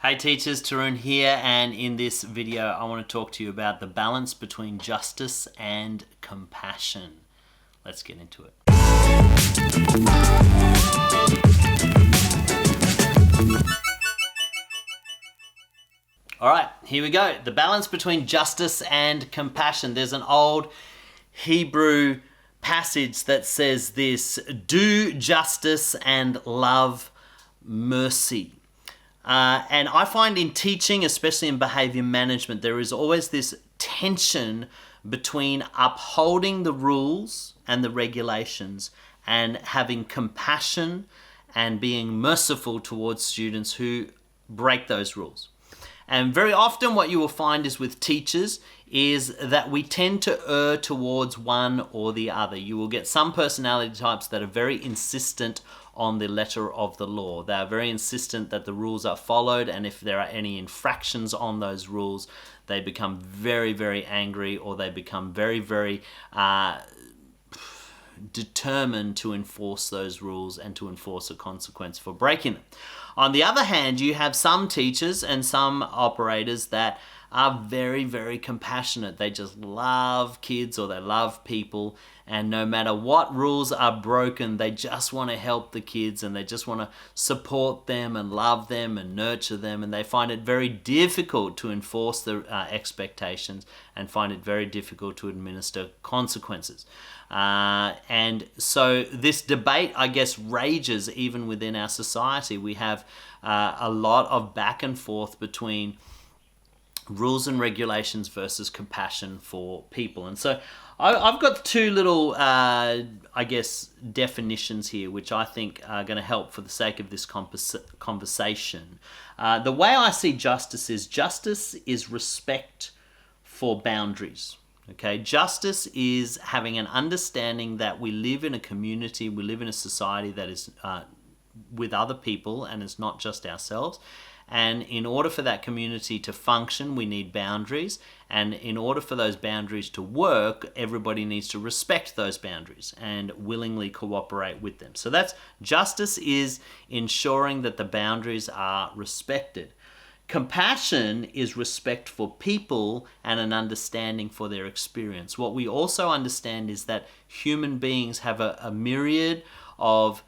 Hey teachers, Tarun here, and in this video I want to talk to you about the balance between justice and compassion. Let's get into it. Alright, here we go. The balance between justice and compassion. There's an old Hebrew passage that says this: do justice and love mercy. And I find in teaching, especially in behavior management, there is always this tension between upholding the rules and the regulations and having compassion and being merciful towards students who break those rules. And very often what you will find is with teachers is that we tend to err towards one or the other. You will get some personality types that are very insistent on the letter of the law. They are very insistent that the rules are followed, and if there are any infractions on those rules, they become very, very angry, or they become very, very determined to enforce those rules and to enforce a consequence for breaking them. On the other hand, you have some teachers and some operators that are very, very compassionate. They just love kids or they love people, and no matter what rules are broken, they just want to help the kids and they just want to support them and love them and nurture them, and they find it very difficult to enforce the expectations and find it very difficult to administer consequences. And so this debate, I guess, rages even within our society. We have a lot of back and forth between rules and regulations versus compassion for people. And so I've got two little, I guess, definitions here, which I think are going to help for the sake of this conversation. The way I see justice is respect for boundaries. Okay, justice is having an understanding that we live in a community, we live in a society that is with other people and is not just ourselves. And in order for that community to function, we need boundaries. And in order for those boundaries to work, everybody needs to respect those boundaries and willingly cooperate with them. So that's justice, is ensuring that the boundaries are respected. Compassion is respect for people and an understanding for their experience. What we also understand is that human beings have a myriad of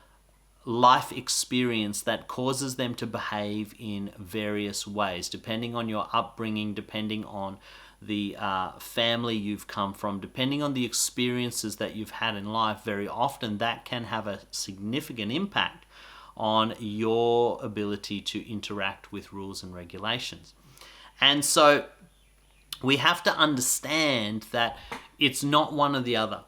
life experience that causes them to behave in various ways, depending on your upbringing, depending on the family you've come from, depending on the experiences that you've had in life. Very often that can have a significant impact on your ability to interact with rules and regulations. And so we have to understand that it's not one or the other.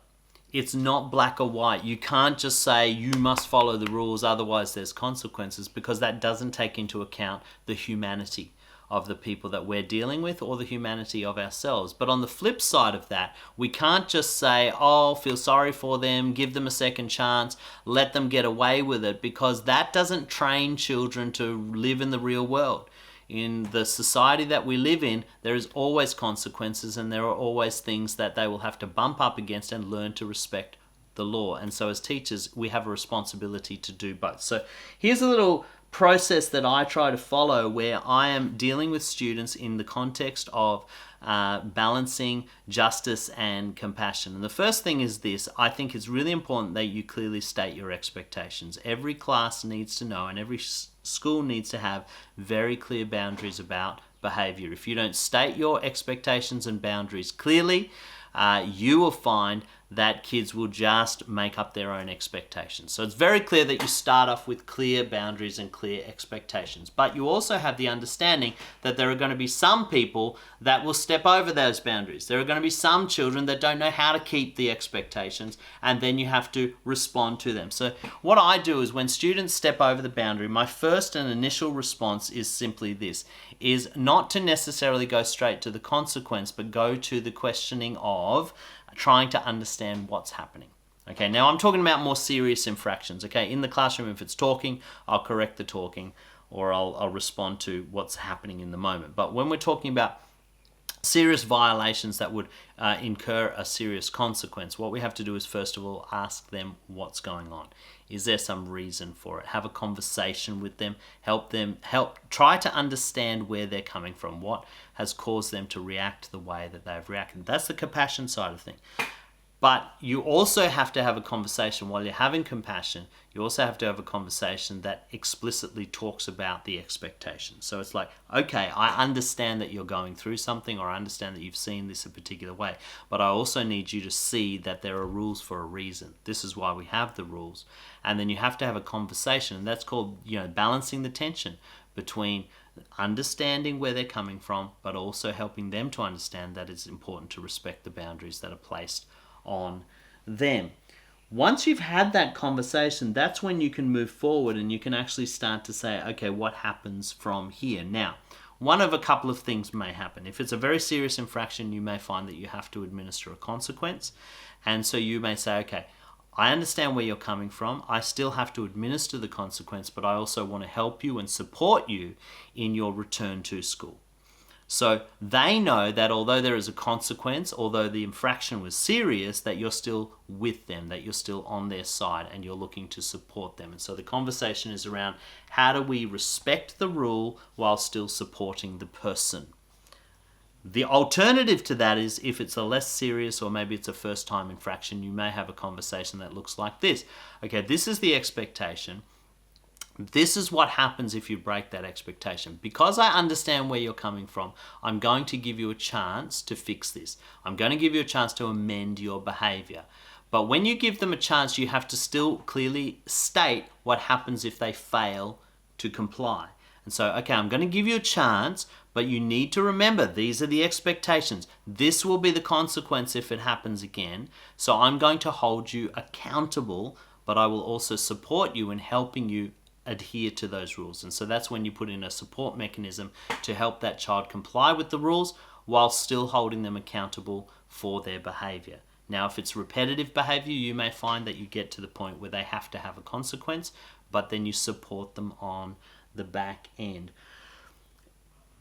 It's not black or white. You can't just say you must follow the rules, otherwise there's consequences, because that doesn't take into account the humanity of the people that we're dealing with or the humanity of ourselves. But on the flip side of that, we can't just say, oh, feel sorry for them, give them a second chance, let them get away with it, because that doesn't train children to live in the real world. In the society that we live in, there is always consequences, and there are always things that they will have to bump up against and learn to respect the law. And so as teachers, we have a responsibility to do both. So here's a little process that I try to follow where I am dealing with students in the context of balancing justice and compassion. And the first thing is this: I think it's really important that you clearly state your expectations. Every class needs to know, and every school needs to have very clear boundaries about behavior. If you don't state your expectations and boundaries clearly, you will find that kids will just make up their own expectations. So it's very clear that you start off with clear boundaries and clear expectations. But you also have the understanding that there are going to be some people that will step over those boundaries. There are going to be some children that don't know how to keep the expectations, and then you have to respond to them. So what I do is when students step over the boundary, my first and initial response is simply this: is not to necessarily go straight to the consequence, but go to the questioning of trying to understand what's happening. Okay, now I'm talking about more serious infractions. Okay, in the classroom, if it's talking, I'll correct the talking, or I'll respond to what's happening in the moment. But when we're talking about serious violations that would incur a serious consequence, what we have to do is first of all ask them what's going on. Is there some reason for it? Have a conversation with them, try to understand where they're coming from, what has caused them to react the way that they've reacted. That's the compassion side of things. But you also have to have a conversation while you're having compassion. You also have to have a conversation that explicitly talks about the expectations. So it's like, okay, I understand that you're going through something, or I understand that you've seen this a particular way, but I also need you to see that there are rules for a reason. This is why we have the rules. And then you have to have a conversation, and that's called, balancing the tension between understanding where they're coming from, but also helping them to understand that it's important to respect the boundaries that are placed on them. Once you've had that conversation, that's when you can move forward and you can actually start to say, okay, what happens from here? Now, one of a couple of things may happen. If it's a very serious infraction, you may find that you have to administer a consequence. And so you may say, okay, I understand where you're coming from. I still have to administer the consequence, but I also want to help you and support you in your return to school. So they know that although there is a consequence, although the infraction was serious, that you're still with them, that you're still on their side, and you're looking to support them. And so the conversation is around, how do we respect the rule while still supporting the person? The alternative to that is, if it's a less serious, or maybe it's a first-time infraction, you may have a conversation that looks like this. Okay, this is the expectation. This is what happens if you break that expectation. Because I understand where you're coming from, I'm going to give you a chance to fix this. I'm going to give you a chance to amend your behavior. But when you give them a chance, you have to still clearly state what happens if they fail to comply. And so, okay, I'm going to give you a chance, but you need to remember, these are the expectations. This will be the consequence if it happens again. So I'm going to hold you accountable, but I will also support you in helping you adhere to those rules. And so that's when you put in a support mechanism to help that child comply with the rules while still holding them accountable for their behavior. Now, if it's repetitive behavior, you may find that you get to the point where they have to have a consequence, but then you support them on the back end.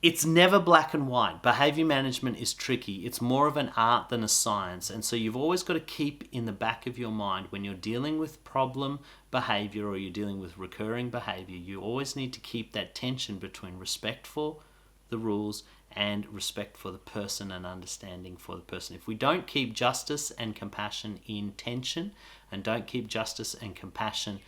It's never black and white. Behavior management is tricky. It's more of an art than a science. And so you've always got to keep in the back of your mind, when you're dealing with problem behavior or you're dealing with recurring behavior, you always need to keep that tension between respect for the rules and respect for the person and understanding for the person. If we don't keep justice and compassion in tension, and don't keep justice and compassion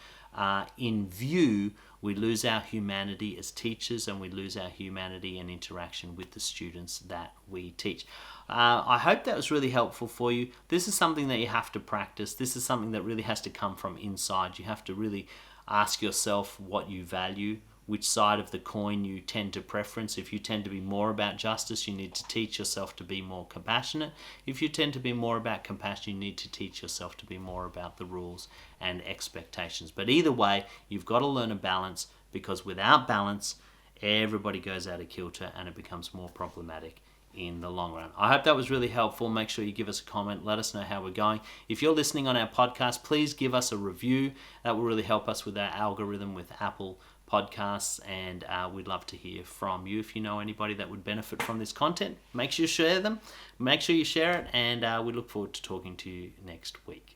in view, we lose our humanity as teachers, and we lose our humanity and interaction with the students that we teach. I hope that was really helpful for you. This is something that you have to practice. This is something that really has to come from inside. You have to really ask yourself what you value, which side of the coin you tend to preference. If you tend to be more about justice, you need to teach yourself to be more compassionate. If you tend to be more about compassion, you need to teach yourself to be more about the rules and expectations. But either way, you've got to learn a balance, because without balance, everybody goes out of kilter and it becomes more problematic in the long run. I hope that was really helpful. Make sure you give us a comment. Let us know how we're going. If you're listening on our podcast, please give us a review. That will really help us with our algorithm with Apple Podcasts, and we'd love to hear from you. If you know anybody that would benefit from this content, make sure you share them. Make sure you share it, and we look forward to talking to you next week.